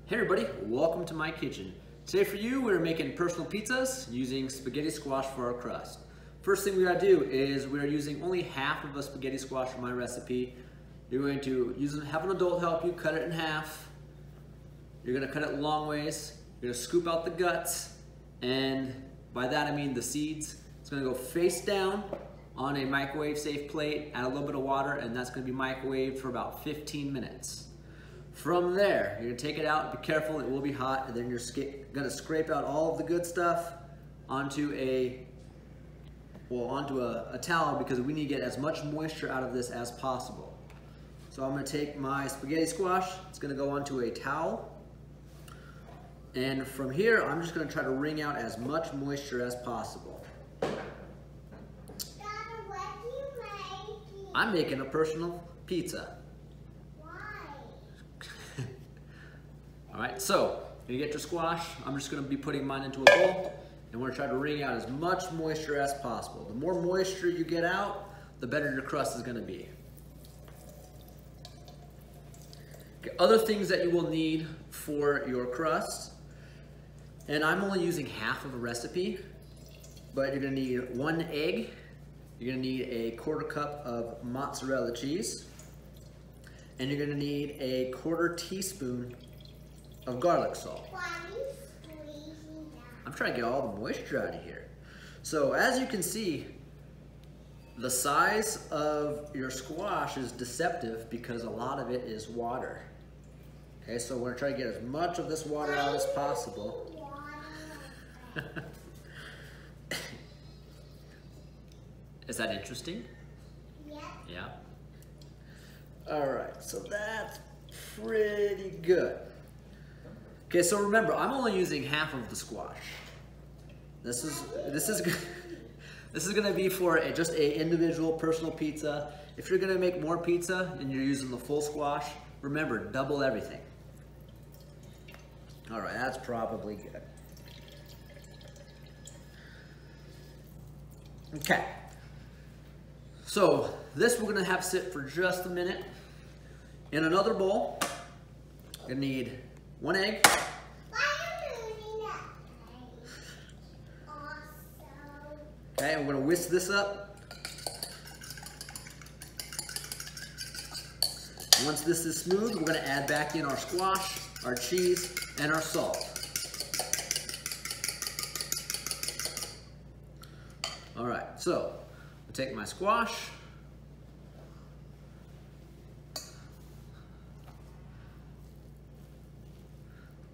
Hey everybody, welcome to my kitchen. Today for you, we're making personal pizzas using spaghetti squash for our crust. First thing we gotta do is we're using only half of a spaghetti squash for my recipe. You're going to have an adult help you cut it in half. You're gonna cut it long ways. You're gonna scoop out the guts, and by that I mean the seeds. It's gonna go face down on a microwave safe plate, add a little bit of water, and that's gonna be microwaved for about 15 minutes. From there, you're gonna take it out, be careful, it will be hot, and then you're gonna scrape out all of the good stuff onto a towel, because we need to get as much moisture out of this as possible. So I'm gonna take my spaghetti squash, it's gonna go onto a towel, and from here, I'm just gonna try to wring out as much moisture as possible. Dada, what are you making? I'm making a personal pizza. All right, so you get your squash. I'm just gonna be putting mine into a bowl, and we're gonna try to wring out as much moisture as possible. The more moisture you get out, the better your crust is gonna be. Okay, other things that you will need for your crust, and I'm only using half of a recipe, but you're gonna need 1 egg, you're gonna need a 1/4 cup of mozzarella cheese, and you're gonna need a 1/4 teaspoon of garlic salt. Why are you squeezing that? I'm trying to get all the moisture out of here. So as you can see, the size of your squash is deceptive because a lot of it is water. Okay, so we're gonna try to get as much of this water out as possible. Is that interesting? Yeah. Yeah. All right, so that's pretty good. Okay, so remember, I'm only using half of the squash. This is going to be for just a individual personal pizza. If you're going to make more pizza and you're using the full squash, remember, double everything. All right, that's probably good. Okay. So this we're going to have sit for just a minute. In another bowl, you're going to need 1 egg. Why are you doing that? Awesome. Okay, and we're gonna whisk this up. Once this is smooth, we're gonna add back in our squash, our cheese, and our salt. All right, so I'll take my squash.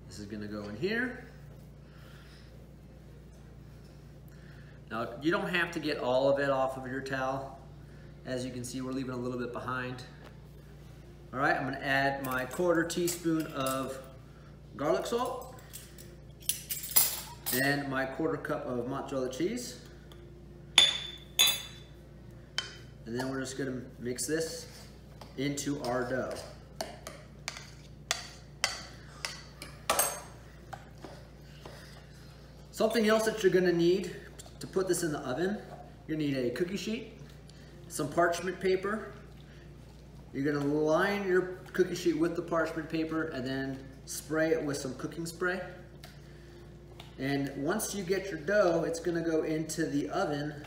This is gonna go in here. Now, you don't have to get all of it off of your towel. As you can see, we're leaving a little bit behind. All right, I'm gonna add my 1/4 teaspoon of garlic salt and my 1/4 cup of mozzarella cheese. And then we're just gonna mix this into our dough. Something else that you're gonna need to put this in the oven, you're gonna need a cookie sheet, some parchment paper. You're gonna line your cookie sheet with the parchment paper and then spray it with some cooking spray. And once you get your dough, it's gonna go into the oven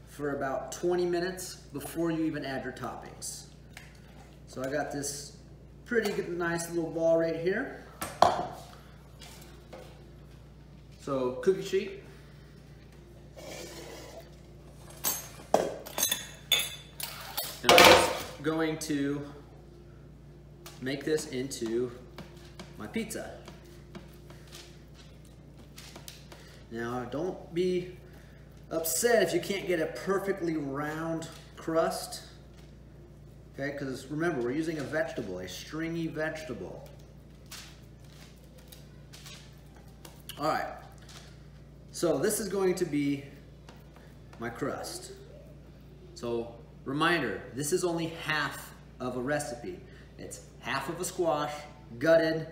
for about 20 minutes before you even add your toppings. So I got this pretty good, nice little ball right here. So cookie sheet. And I'm just going to make this into my pizza. Now don't be upset if you can't get a perfectly round crust. Okay, because remember, we're using a vegetable, a stringy vegetable. All right. So this is going to be my crust. So reminder, this is only half of a recipe. It's half of a squash, gutted,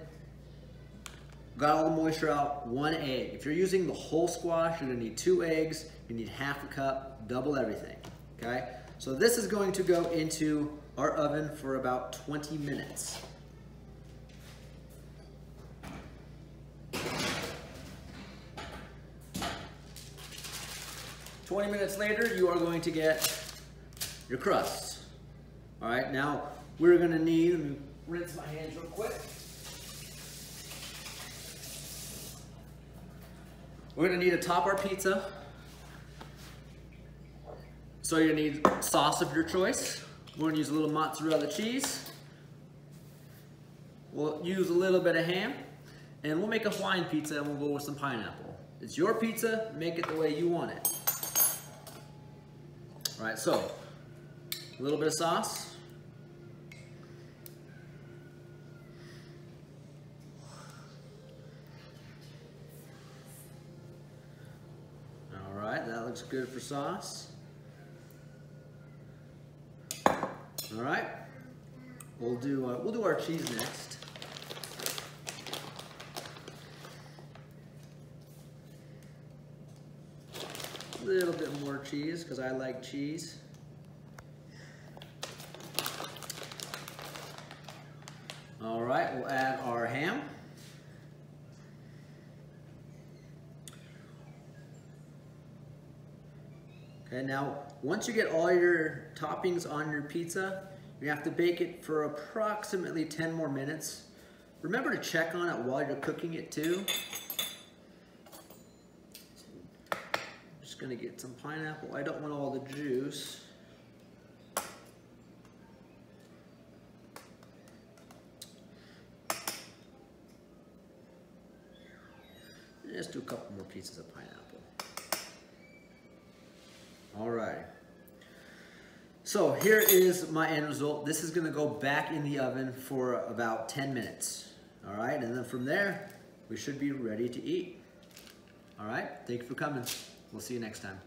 got all the moisture out, 1 egg. If you're using the whole squash, you're gonna need 2 eggs, you need half a cup, double everything, okay? So this is going to go into our oven for about 20 minutes. 20 minutes later, you are going to get your crust. All right, now we're gonna need, let me rinse my hands real quick. We're gonna need to top our pizza. So you're gonna need sauce of your choice. We're gonna use a little mozzarella cheese. We'll use a little bit of ham, and we'll make a Hawaiian pizza and we'll go with some pineapple. It's your pizza, make it the way you want it. All right, so a little bit of sauce. All right, that looks good for sauce. All right, we'll do our cheese next. A little bit more cheese because I like cheese. All right, we'll add our ham. Okay, now once you get all your toppings on your pizza, you have to bake it for approximately 10 more minutes. Remember to check on it while you're cooking it too. I'm just gonna get some pineapple. I don't want all the juice. Just do a couple more pieces of pineapple. All right. So here is my end result. This is gonna go back in the oven for about 10 minutes. All right, and then from there, we should be ready to eat. All right, thank you for coming. We'll see you next time.